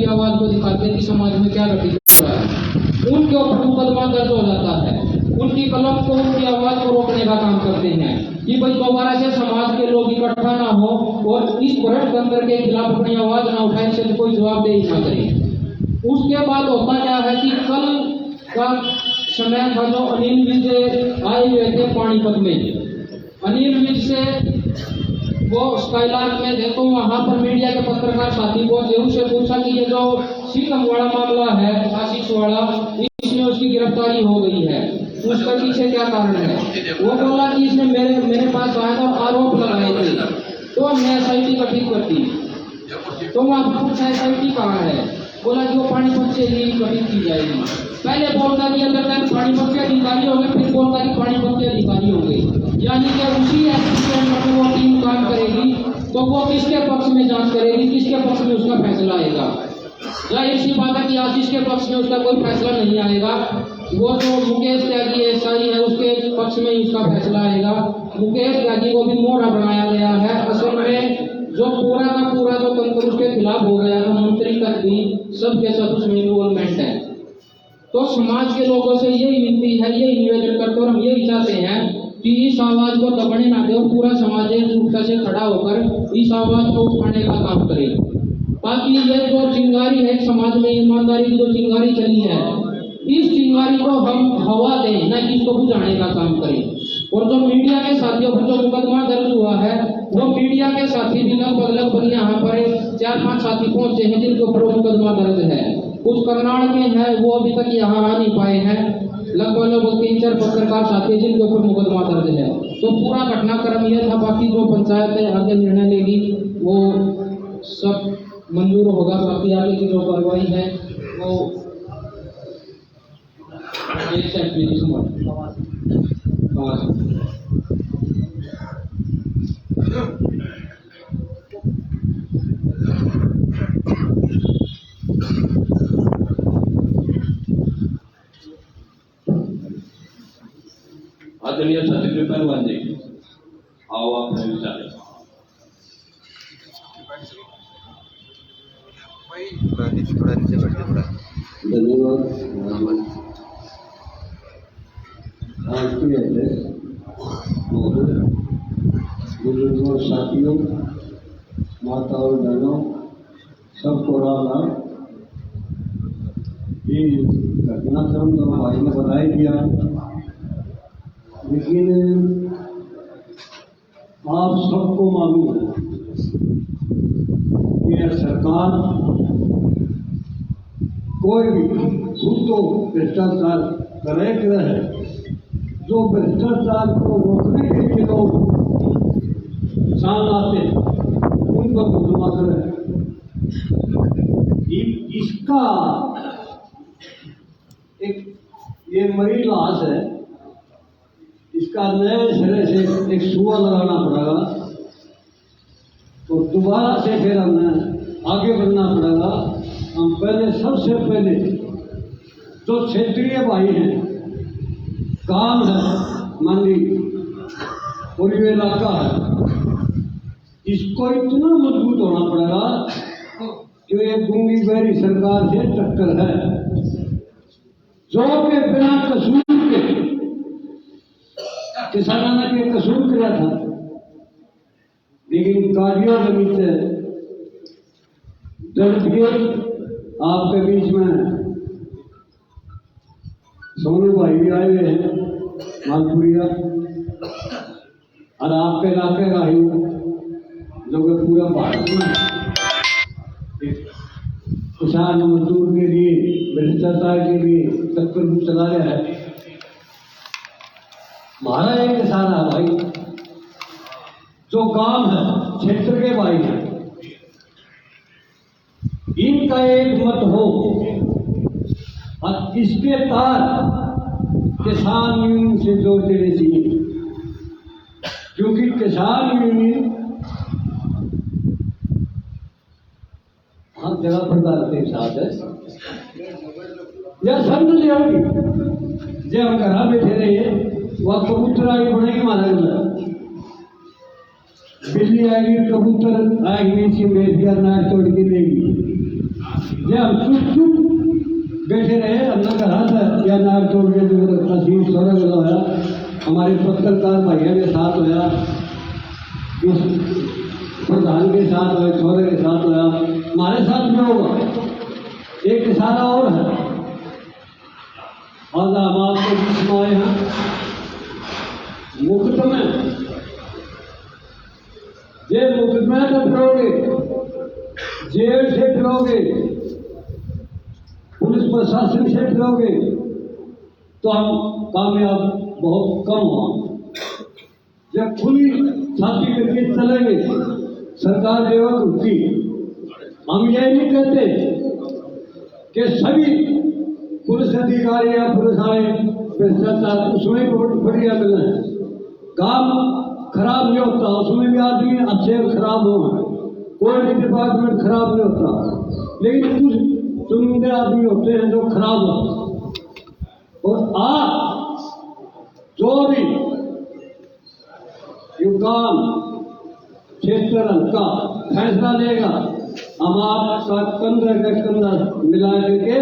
की आवाज को दिखाते हैं कि समाज में क्या घटित हो रहा है, उनके ऊपर मुकदमा दर्ज हो जाता है। उनकी कलम को, उनकी आवाज को रोकने का काम करते हैं कि भाई दोबारा से समाज के लोग इकट्ठा ना हो और इस भ्रष्ट तंत्र के खिलाफ अपनी आवाज ना उठाए, इससे कोई जवाबदेही ना करे। उसके बाद होता क्या है कि कल का समय था जो अनिल विज आए हुए थे पानीपत में। अनिल विज से वो स्काईलार्क में थे, तो वहां पर मीडिया के पत्रकार साथी पहुंचे, उससे पूछा कि ये जो सीकम वाला मामला है, आशीष वाला, इसमें उसकी गिरफ्तारी हो गई है, उसका पीछे क्या कारण है। वो बोला कि इसने मेरे पास आया था, आरोप लगाए थे, तो हमने SIT गठित कर दी। तो वहां पूछा SIT कहाँ है, बोला कि वो पानीपत से ही गठित की जाएगी। पहले बोलता कि अगर तक पानीपत के अधिकारी होंगे, फिर बोलता कि पानीपत के अधिकारी होंगे, यानी कि उसी एसपी के अंदर में वो टीम काम करेगी, तो वो किसके पक्ष में जांच करेगी, किसके पक्ष में उसका फैसला आएगा। जाहिर सी बात है कि आशीष के पक्ष में उसका कोई फैसला नहीं आएगा, वो जो मुकेश त्यागी SI है उसके पक्ष में ही उसका फैसला आएगा। मुकेश त्यागी को भी मोहरा बनाया गया है। असल में जो पूरा का पूरा जो तंत्र उसके खिलाफ हो गया है, मंत्री तक भी सबके सब उसमें इन्वॉल्वमेंट है। तो समाज के लोगों से यही विनती है, यही निवेदन करते और हम यही चाहते हैं कि इस आवाज को दबने ना दे और पूरा समाज एकजुटता से खड़ा होकर इस आवाज को उठाने का काम करे, ताकि ये जो चिंगारी है समाज में, ईमानदारी की जो चिंगारी चली है, इस चिंगारी को हम हवा दें, न कि इसको बुझाने का काम करें। और जो मीडिया के साथियों पर जो मुकदमा दर्ज हुआ है, वो मीडिया के साथी भी लगभग यहाँ पर 4-5 साथी पहुंचे हैं जिनके ऊपर मुकदमा दर्ज है। कुछ करनाल के हैं, वो अभी तक यहाँ आ नहीं पाए हैं। लगभग 3-4 पत्रकार साथी जिनके ऊपर मुकदमा दर्ज है। तो पूरा घटनाक्रम यह था। बाकी जो पंचायत आगे निर्णय लेगी वो सब मंजूर होगा। बाकी आगे की जो कार्रवाई है वो आदरणीय छत्तीसगढ़ पहलवान जी, आओ आप विचार। धन्यवाद। राष्ट्रीय अध्यक्ष महोदय, बुजुर्गों, साथियों, माता और बहनों, सबको राम राम। ये घटनाक्रम तो भाई ने बता ही दिया, लेकिन आप सबको मालूम है कि सरकार कोई भी खुद तो भ्रष्टाचार करे है, जो भ्रष्टाचार को रोकने के लिए लोग सामने आते उनको मुकदमा करे। इसका एक ये मरी लाश है, इसका नए सिरे से एक सुआ लगाना पड़ेगा, तो दोबारा से फिर हमें आगे बढ़ना पड़ेगा। हम पहले सबसे पहले जो क्षेत्रीय भाई हैं, काम है, मंडी और ये इलाका है, इसको इतना मजबूत होना पड़ेगा कि ये गूंगी बहरी सरकार से टक्कर है, जो के बिना कसूर के किसानों ने भी कसूर किया था, लेकिन कार्यों के नीचे आपके बीच में सोनू भाई भी आए हुए हैं मालपुरिया, और आपके इलाके का ही जो कि पूरा भारत में किसान मजदूर के लिए, भ्रष्टाचार के लिए टक्कर चला रहा है। हमारा एक किसान है भाई, जो काम है, क्षेत्र के भाई है, इनका एक मत हो और इसके तार किसान यूनियन से जोड़ देने चाहिए, क्योंकि किसान यूनियन हम जगह पर डालते साथ है या समझ जाओगी जब हम घर बैठे रहिए, वह कबूतर आगे बढ़ेगी, माना बिल्ली आएगी, कबूतर आएगी, नीचे बैठ गया, नाक तोड़ के लेगी। जे हम चुप चुप बैठे रहे अंदर का हाथ है या नाक तोड़ के जो तस्वीर स्वर्ग होया हमारे पत्रकार भाइयों के साथ होया इस प्रधान के साथ होया छोरे के साथ होया हमारे साथ भी होगा। एक इशारा और है और हम आपको बीच में आए हैं मुकदमे ये मुकदमे तो फिरोगे जेल से फिरोगे पुलिस प्रशासन से फिरोगे तो हम कामयाब बहुत कम होंगे। जब खुली छाती करके चलेंगे सरकार देगा कुर्सी। हम यही नहीं कहते कि सभी पुलिस अधिकारी या पुलिस आए भ्रष्टाचार उसमें बढ़िया मिलना है। काम खराब नहीं होता उसमें भी आदमी अच्छे खराब हो कोई भी डिपार्टमेंट खराब नहीं होता लेकिन कुछ चुनिंदे आदमी होते हैं जो खराब होते और आप जो भी युगान क्षेत्र का फैसला लेगा हम आपका कंधा का कंधा मिला करके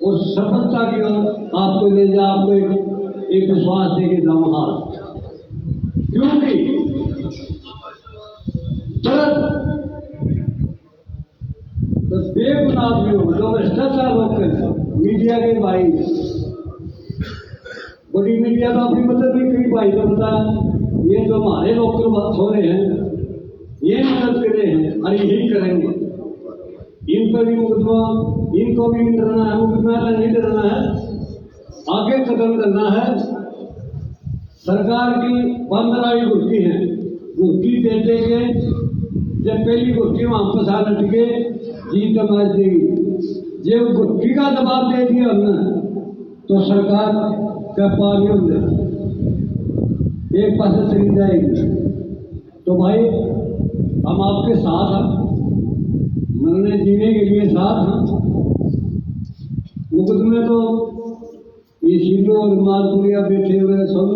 उस सफलता की ओर आपको ले जा आपको एक विश्वास देगी दमहाल क्योंकि तो बेगुनाह भी हो जो भ्रष्टाचार होते हैं मीडिया के भाई बड़ी मीडिया तो अपनी मदद नहीं करी भाई तो बता ये जो हमारे लोग हो रहे हैं ये मदद करे हैं और यही करेंगे इन पर भी मुकदमा इनको भी नहीं डरना है मुकदमा का नहीं डरना है आगे कदम करना है। सरकार की 15 घुट्टी है घुट्टी दे देंगे जब पहली घुट्टी वापस आ लटके जीत मार देगी जब घुट्टी का दबाव दे दिया हमने तो सरकार का पानी होंगे एक पास चली जाएगी। तो भाई हम आपके साथ हैं मरने जीने के लिए साथ हैं। मुकदमे तो ये सीटों और मालपुरिया बैठे हुए सब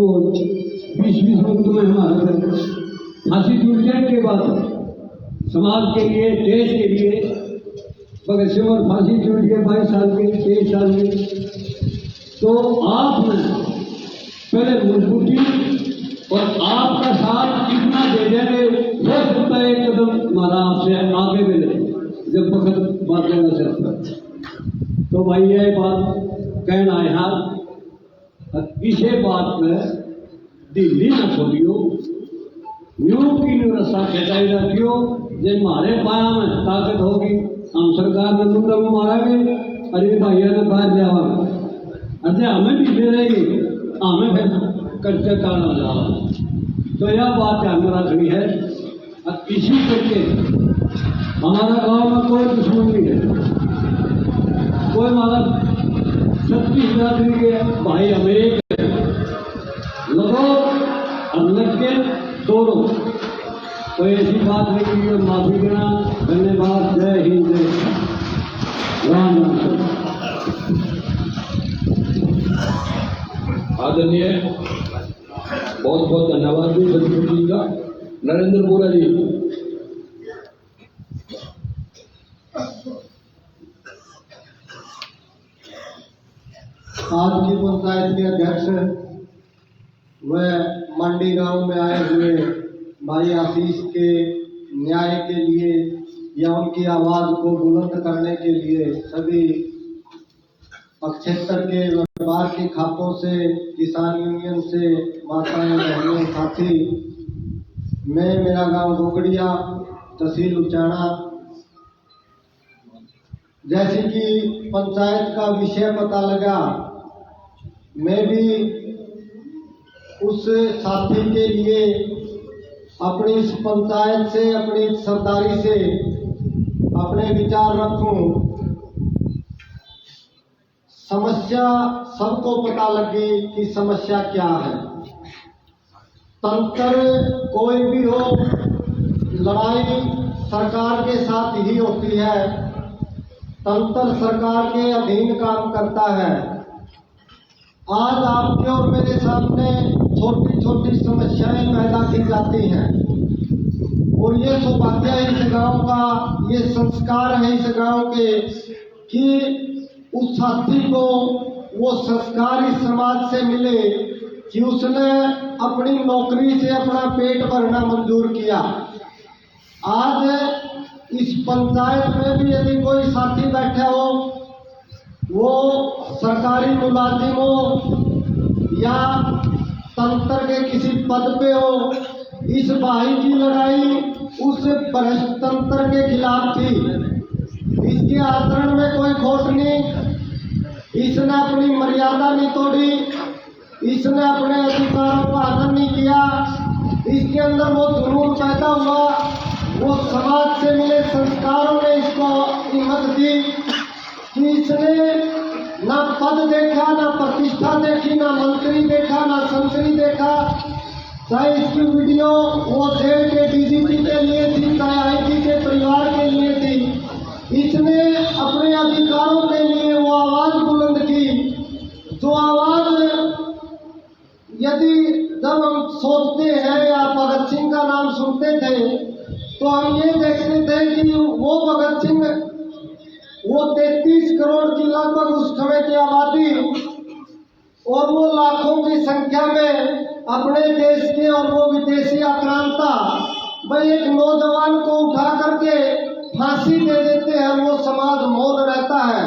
20-20 मुकदमे हमारे फांसी टूट जाने के बाद समाज के लिए देश के लिए भगत सिंह और फांसी टूट गए 22 साल के 23 साल के। तो आपने पहले मजबूती और आपका साथ इतना दे देंगे हो सकता है एक कदम हमारा आपसे आगे मिले जब वक्त बात लेना चाहता है। तो भाई ये बात कहना है हाथ इसे बात में दिल्ली न छोड़ियो न्यू की व्यवस्था कहताई रखियो जब हमारे पाया में ताकत होगी हम सरकार में मुद्दा में मारेंगे अरे भैया ने बाहर जावा अच्छा हमें भी दे रहेगी हमें फिर कच्चे काला जावा। तो यह बात हमें रखनी है और इसी करके हमारा गांव में कोई दुश्मन नहीं है कोई हमारा 36 आदमी के भाई हमें एक लगो और लग के तोड़ो कोई ऐसी बात नहीं की माफी देना। धन्यवाद जय हिंद जय राम। आदरणीय बहुत बहुत धन्यवाद जी सदगुरु जी का। नरेंद्र बोरा जी आज की पंचायत के अध्यक्ष व मंडी गांव में आए हुए भाई आशीष के न्याय के लिए या उनकी आवाज को बुलंद करने के लिए सभी क्षेत्र के व्यापार के खातों से किसान यूनियन से माताएं बहनें साथी मैं मेरा गांव गोगड़िया तहसील उचाना जैसे कि पंचायत का विषय पता लगा मैं भी उस साथी के लिए अपनी इस पंचायत से अपनी सरदारी से अपने विचार रखूं। समस्या सबको पता लगी कि समस्या क्या है। तंत्र कोई भी हो लड़ाई सरकार के साथ ही होती है। तंत्र सरकार के अधीन काम करता है। आज आपके और मेरे सामने छोटी छोटी समस्याएं पैदा की जाती हैं और ये सौभाग्य है इस गांव का, ये संस्कार है इस गांव के कि उस साथी को वो संस्कार इस समाज से मिले कि उसने अपनी नौकरी से अपना पेट भरना मंजूर किया। आज इस पंचायत में भी यदि कोई साथी बैठा हो, वो सरकारी मुलाजिम हो या तंत्र के किसी पद पे हो, इस भाई की लड़ाई उस भ्रष्ट तंत्र के खिलाफ थी। इसके आचरण में कोई खोट नहीं, इसने अपनी मर्यादा नहीं तोड़ी, इसने अपने अधिकारों का हनन नहीं किया। इसके अंदर वो जुनून पैदा हुआ, वो समाज से मिले संस्कारों ने इसको हिम्मत दी कि इसने ना पद देखा, ना प्रतिष्ठा देखी, ना मंत्री देखा, ना संतरी देखा। चाहे इसकी वीडियो वो जेल के डीजीपी के लिए थी, चाहे आईजी के परिवार के लिए थी, इसने अपने अधिकारों के लिए वो आवाज बुलंद की। जो आवाज यदि जब हम सोचते हैं या भगत सिंह का नाम सुनते थे तो हम ये देखते थे कि वो भगत सिंह, वो 33 करोड़ की लगभग उस समय की आबादी और वो लाखों की संख्या में अपने देश के और वो विदेशी आक्रांता, भाई एक नौजवान को उठा करके फांसी दे देते हैं, वो समाज मौन रहता है।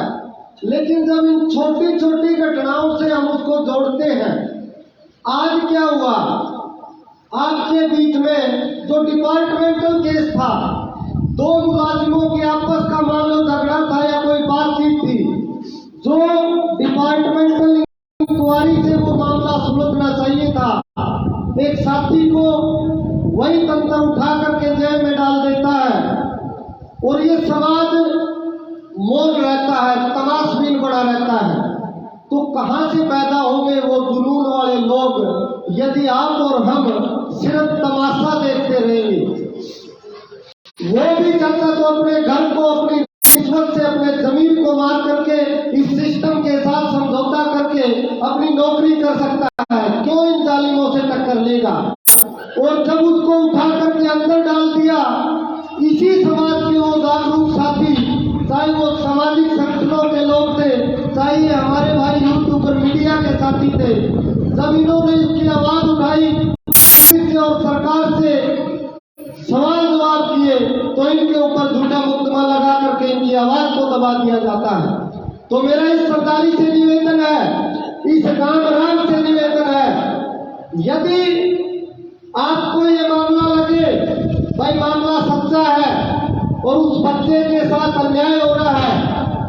लेकिन जब इन छोटी छोटी घटनाओं से हम उसको जोड़ते हैं, आज क्या हुआ, आपके बीच में जो डिपार्टमेंटल केस था, दो मुलाजिमों के आपस का मान लो झगड़ा था या कोई बातचीत थी, जो डिपार्टमेंटल इंक्वायरी से वो मामला सुलझना चाहिए था, एक साथी को वही तंत्र उठा करके जेल में डाल देता है और ये समाज मौन रहता है, तमाशबीन बना रहता है। तो कहां से पैदा होंगे वो जुनून वाले लोग यदि आप और हम सिर्फ तमाशा देखते रहेंगे। वो भी चाहता तो अपने घर को, अपनी किस्मत से, अपने जमीन को मार करके इस सिस्टम के साथ समझौता करके अपनी नौकरी कर सकता है, क्यों इन जालिमों से टक्कर लेगा। और जब उसको उठा करके अंदर डाल दिया, इसी समाज के वो जागरूक साथी, चाहे वो सामाजिक संगठनों के लोग थे, चाहे हमारे भाई यूट्यूबर मीडिया के साथी थे, जब इन्होंने इसकी आवाज उठाई और सरकार से सवाल जवाब किए तो इनके ऊपर झूठा मुकदमा लगा करके इनकी आवाज को दबा दिया जाता है। तो मेरा इस सरदारी से निवेदन है, इस गांव राम से निवेदन है, यदि आपको ये मामला लगे भाई मामला सच्चा है और उस बच्चे के साथ अन्याय हो रहा है,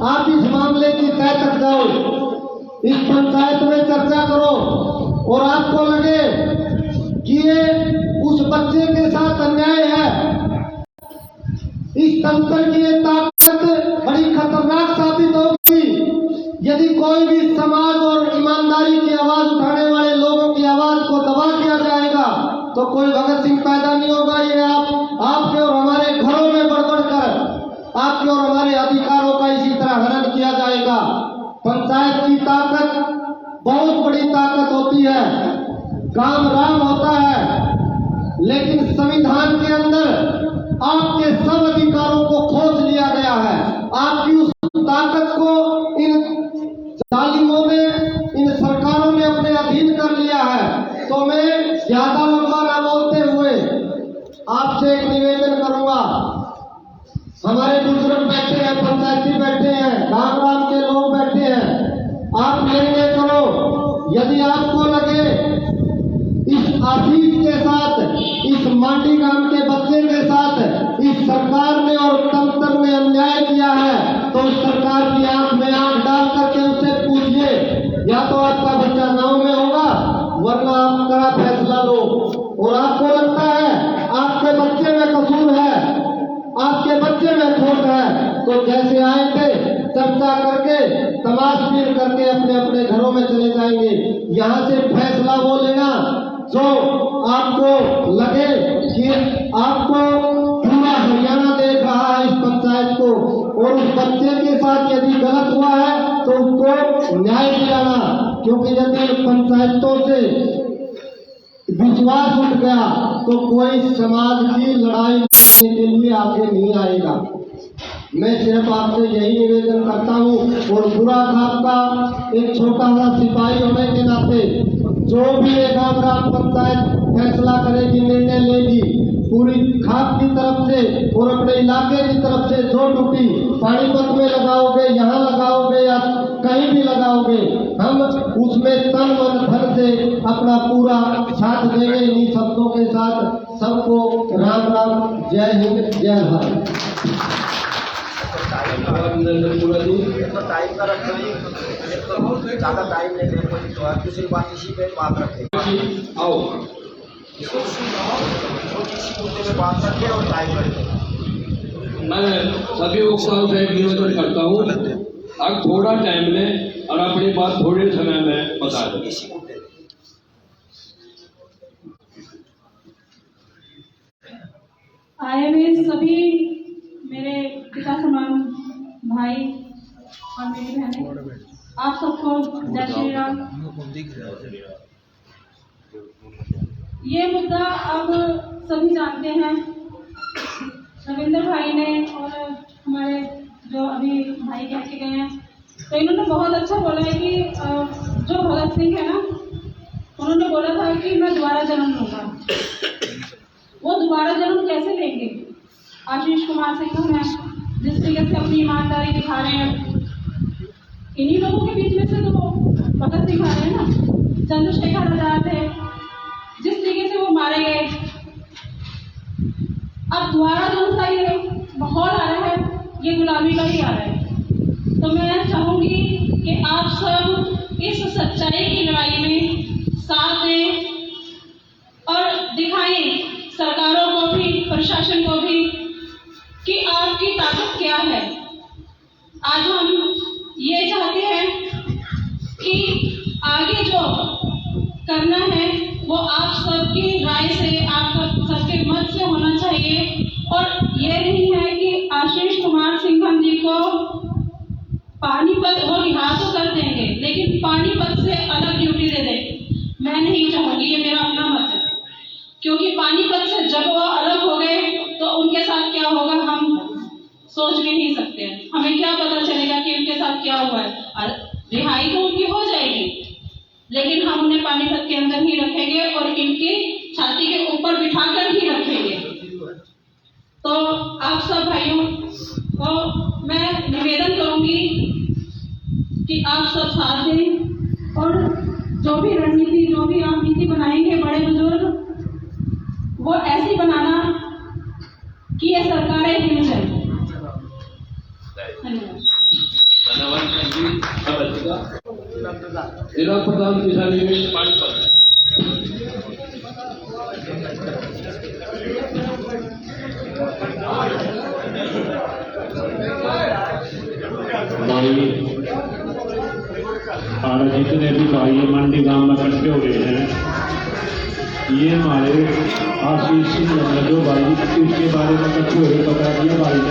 आप इस मामले की तय तक जाओ, इस पंचायत में चर्चा करो और आपको लगे कि ये उस बच्चे के साथ अन्याय है, इस तंत्र की ये ताकत बड़ी खतरनाक साबित होगी। यदि कोई भी समाज और ईमानदारी की आवाज उठाने वाले लोगों की आवाज को दबा दिया जाएगा तो कोई भगत सिंह पैदा नहीं होगा। ये आपके और हमारे घरों में बढ़ कर आपके और हमारे अधिकारों का इसी तरह हनन किया जाएगा। पंचायत की ताकत बहुत बड़ी ताकत होती है, काम राम होता है, लेकिन संविधान के अंदर आपके सब अधिकारों को खोज लिया गया है। आपकी उस ताकत को इन जालिमों ने, इन सरकारों ने अपने अधीन कर लिया है। तो मैं ज्यादा लंबा न बोलते हुए आपसे एक निवेदन करूंगा, हमारे बुजुर्ग बैठे हैं, पंचायती बैठे हैं, गांव गांव के लोग बैठे हैं, आप निर्णय करो। यदि आपको लगे इस आशीष के साथ, इस मांडी गांव के बच्चे के साथ इस सरकार ने और तंत्र ने अन्याय किया है तो उस सरकार की आंख में आंख डाल करके उससे पूछिए, या तो आपका बच्चा गांव में होगा वरना आपका फैसला लो। और आपको लगता है आपके बच्चे में कसूर है, आपके बच्चे में खोट है, तो जैसे आए थे चर्चा करके तमाशबीन करके अपने अपने घरों में चले जाएंगे। यहाँ से फैसला वो लेना जो आपको लगे कि आपको पूरा हरियाणा देख रहा है इस पंचायत को, और उस बच्चे के साथ यदि गलत हुआ है तो उसको न्याय दिलाना। क्योंकि यदि पंचायतों से विश्वास उठ गया तो कोई समाज की लड़ाई के लिए आगे नहीं आएगा। मैं सिर्फ आपसे यही निवेदन करता हूँ। और बुरा खाप का एक छोटा सा सिपाही होने के नाते जो भी ये ग्राम पंचायत फैसला करेगी, निर्णय लेगी, पूरी खाप की तरफ से और अपने इलाके की तरफ से जो ड्यूटी पानीपत में लगाओगे, यहाँ लगाओगे या कहीं भी लगाओगे, हम उसमें तन मन धन से अपना पूरा साथ देंगे। इन्हीं शब्दों के साथ सबको राम राम, जय हिंद, जय भारत। तो टाइम का रखना ही ज़्यादा टाइम नहीं देने को, तो दूसरी बात इसी पे बात रखें। आओ इसी मुद्दे पे बात करके और टाइम रखें। मैं सभी वक्ताओं से एक निवेदन करता हूँ, अब थोड़ा टाइम लें और अपनी बात थोड़े समय में बता दें। इसी मुद्दे पे आए हुए सभी मेरे पिता समान भाई और मेरी बहनें, आप सबको जय श्री राम। ये मुद्दा अब सभी जानते हैं। रविंद्र भाई ने और हमारे जो अभी भाई कह के गए हैं, तो इन्होंने बहुत अच्छा बोला है कि जो भगत सिंह है ना, उन्होंने बोला था कि मैं दोबारा जन्म लूंगा। वो दोबारा जन्म कैसे लेंगे? आशीष कुमार सिंह हैं, जिस तरीके से अपनी ईमानदारी दिखा रहे हैं, इन्हीं लोगों के बीच में से तो वो भगत सिंह आ रहे हैं ना। चंद्रशेखर आजाद थे, जिस तरीके से वो मारे गए, अब दोबारा जन्म का ये माहौल आ रहा है, ये गुलामी का ही आ रहा है। तो मैं चाहूंगी कि आप सब इस सच्चाई की लड़ाई में साथ दें और दिखाएं सरकारों को भी, प्रशासन को भी, कि आपकी ताकत क्या है। आज हम ये चाहते हैं कि आगे जो करना है वो आप सबकी राय से, आप सबके मत से होना चाहिए। और ये नहीं है कि आशीष कुमार सिंघम जी को पानीपत वो रिहा तो कर देंगे, लेकिन पानीपत से अलग ड्यूटी दे दें। मैं नहीं चाहूंगी, ये मेरा अपना मत है, क्योंकि पानीपत से जब वो अलग हो गए तो उनके साथ क्या होगा हम सोच भी नहीं सकते। हमें क्या पता चलेगा कि उनके साथ क्या हुआ है। रिहाई तो उनकी हो जाएगी, लेकिन हम उन्हें पानीपत के अंदर ही रखेंगे और इनकी छाती के ऊपर बिठाकर ही रखेंगे। तो आप सब भाइयों को मैं निवेदन करूंगी कि आप सब साथ दें और जो भी रणनीति, जो भी आप नीति बनाएंगे बड़े बुजुर्ग, वो ऐसी बनाना कि ये सरकारें हिल जाए। जिला प्रधान किसान यूनियन पानीपत। हमारे जितने भी भाई मंडी गांव में इकट्ठे हो रहे हैं, ये हमारे आशीष सिंह जो भाई इसके बारे में इकट्ठे हुए बता दिया भाई ने।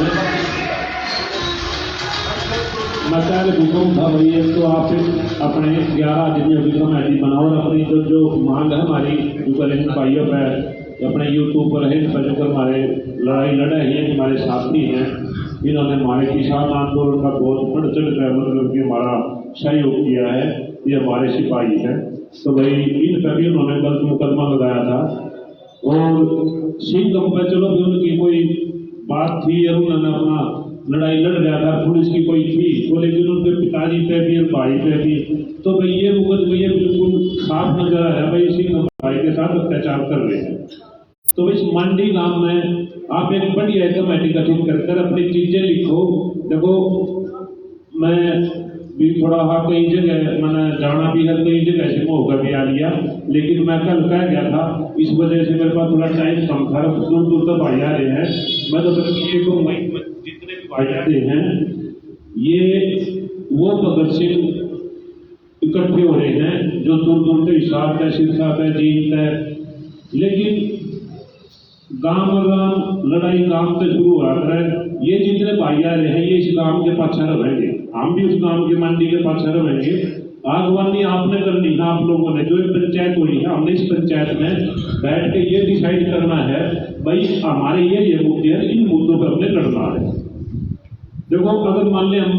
मैं कह हुकुम था भाई, एक तो आप अपने 11 आदमियों की कमेटी बनाओ और अपनी जो मांग है हमारी जो करेंगे भाइयों पर, अपने यूट्यूब पर है, पर जो हमारे लड़ाई लड़े हैं, हमारे साथी हैं, इन्होंने हमारे किसान आंदोलन का बहुत बढ़ चढ़ कर मतलब कि हमारा सहयोग किया है, ये हमारे सिपाही हैं। तो भाई इन पर भी उन्होंने गलत मुकदमा लगाया था और सिंघम पर चलो भी उनकी कोई बात थी और उन्होंने अपना लड़ाई लड़ रहा था, पुलिस की कोई थी तो, लेकिन उनके पिताजी पे भी और भाई पे भी, तो भाई ये मुकदमे ये बिल्कुल साफ नजर आ रहा है भाई सिंघम भाई के साथ अत्याचार कर रहे हैं। तो इस मंडी गांव में आप एक बढ़िया कमेटी गठित कर अपनी चीजें लिखो। देखो मैं भी थोड़ा कई जगह मैंने जाना भी है, कई जगह से मौका भी आ लिया, लेकिन मैं कल कह गया था, इस वजह से मेरे पास थोड़ा टाइम कम था, दूर दूर तक भाई आ रहे हैं। मैं तो ये कहूँगा जितने भी भाई आते हैं, ये वो भगत सिंह इकट्ठे हो रहे हैं जो दूर दूर से हिसाब है, सिरसा है, जीत है, लेकिन गांव गांव लड़ाई गांव से शुरू हो रहा है। ये जितने भाई आ रहे हैं ये इस गांव के पाछे रहेंगे, हम भी उस गांव की मंडी के पाछे रहेंगे। आगवानी आपने करनी है, आप लोगों ने जो पंचायत हुई है, हमने इस पंचायत में बैठ के ये डिसाइड करना है भाई हमारे ये मुद्दे हैं, इन मुद्दों पर हमने लड़ना है। देखो अगर मान ले हम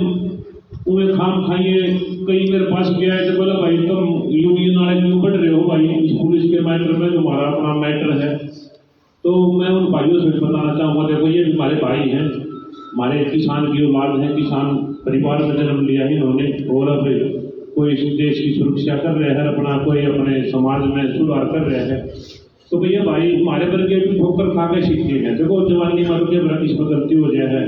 उन्हें खाम खाइए कहीं मेरे पास गया है तो बोला भाई तुम यूनियन वाले क्यों बढ़ रहे हो भाई इस पुलिस के मैटर में जो हमारा अपना मैटर है। तो मैं उन भाइयों से बताना चाहूँगा, देखो ये हमारे भाई हैं, हमारे किसान की औलाद है, किसान परिवार में जन्म लिया है इन्होंने, और अब कोई देश की सुरक्षा कर रहे हैं, अपना कोई अपने समाज में सुधार कर रहे हैं। तो भैया भाई हमारे वर्गे भी ठोकर खा के सीखे हैं। देखो जवानी मर के बड़ा इसमें गलती हो जाए है,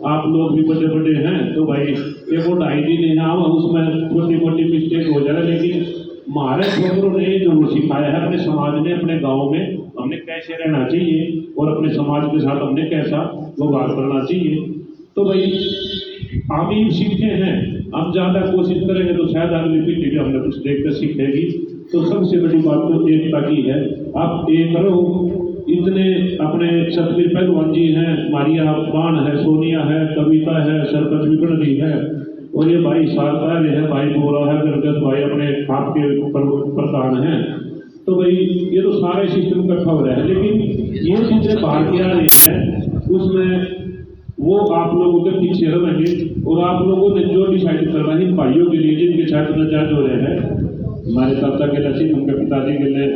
आप लोग भी बड़े बड़े हैं तो भाई एक वो 2.5 दिन है उसमें छोटी मोटी मिस्टेक हो जाए, लेकिन हमारे ठोकरों ने जो सिखाया है अपने समाज ने, अपने गाँव में हमने कैसे रहना चाहिए और अपने समाज के साथ हमने कैसा व्यवहार करना चाहिए। तो भाई आप ही सीखे हैं, हम ज़्यादा कोशिश करेंगे तो शायद अगली पीढ़ी भी हमने कुछ देखकर सीखेगी। तो सबसे बड़ी बात तो एकता की है, आप एक करो। इतने अपने सतवीर पहलवान जी हैं, मारिया बाण है, सोनिया है, कविता है, सरपंच विकर्ण जी है, और ये भाई सारता है, भाई बोरा है, गरगत भाई अपने आपके प्रधान हैं। तो भाई ये तो सारे सिस्टम इकट्ठा हो रहा है, लेकिन ये चीजें बाहर की आ रही है उसमें वो आप लोगों के पीछे रहेंगे, और आप लोगों ने जो डिसाइड करना है भाइयों के लिए जिनके छात्र नजायज हो रहे हैं, हमारे चाचा के लिए, उनके पिताजी के लिए,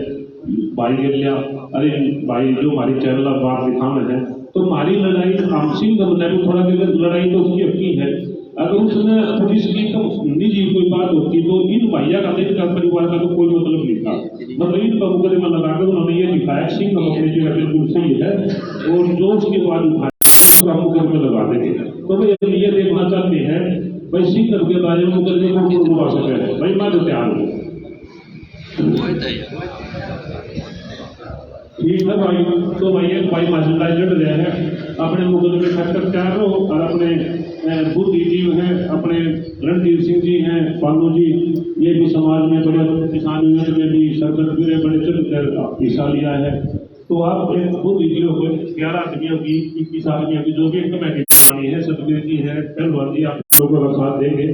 भाई के लिए, अरे भाई जो हमारी चैनल बात दिखाने है, तो हमारी लड़ाई हम सिंह थोड़ा लड़ाई तो उसकी अपनी है। अगर उसमें पुलिस की तो निजी कोई बात होती तो इन भैया का इनका परिवार का तो कोई मतलब नहीं था, मतलब इनका मुकदमा लगाकर उन्होंने ये दिखाया सिंह अपनी जगह बिल्कुल सही है, और जो उसके बाद उठाया मुकदमे लगा देंगे। तो भाई हम ये देखना चाहते हैं भाई सिंह के बारे में मुकदमे को डुबा सके, भाई मैं तो तैयार हूँ। ठीक है भाई, तो भाई एक भाई मासूमदार जड़ रहे हैं अपने मुकदमे खटकर तैयार हो, और अपने बुद्धिजीव हैं अपने रणधीर सिंह जी हैं, पालू जी, ये भी समाज में बड़े किसान यूनियन में भी सरपंच भी बड़े चढ़कर हिस्सा लिया है। तो आप एक बुद्धिजीव को 11 आदमियों की 21 आदमियों की जो भी कमेटी बनानी है, सतवीर जी है, पहलवान जी, आप लोगों का साथ देंगे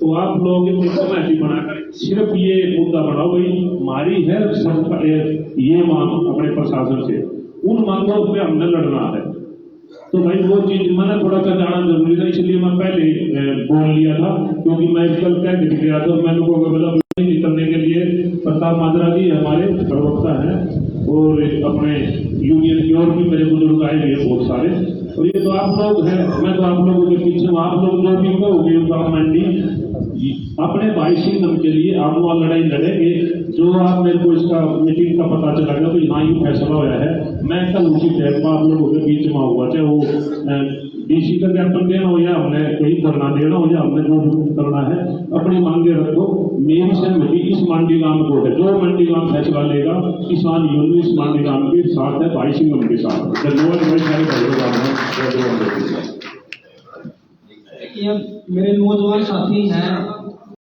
तो आप लोग कमेटी बनाकर सिर्फ ये मुद्दा बढ़ाओ भाई हमारी है सबका ये मांग अपने प्रशासन से, उन मांगों पे हमने लड़ना है। तो भाई वो चीज मैंने थोड़ा सा जाना जरूरी था, इसलिए मैं पहले बोल लिया था, क्योंकि मैं कल कह के गया था, मैं लोगों को बोला निकलने के लिए प्रताप माजरा जी हमारे प्रवक्ता हैं, और अपने यूनियन की और भी मेरे बुजुर्ग आए हुए बहुत सारे, और ये तो आप लोग हैं, मैं तो आप लोगों के पीछे हूँ, आप लोग जो भी कहोगे गवर्नमेंट अपने भाई सिंह के लिए आप वो लड़ाई लड़ेंगे। जो आप मेरे को इसका मीटिंग का पता चला गया तो यहाँ ही फैसला हुआ है, मैं कल उसी टाइम पर आप लोगों के बीच में आऊँगा, चाहे वो डीसी का ज्ञापन देना हो या हमने कहीं धरना देना हो या हमने जो करना है, अपनी मांगे रखो। मेरी सहमति इस मंडी गांव को है, जो मंडी गांव फैसला लेगा किसान यूनियन इस मंडी गांव के साथ है, भाई सिंह के साथ। मेरे नौजवान साथी हैं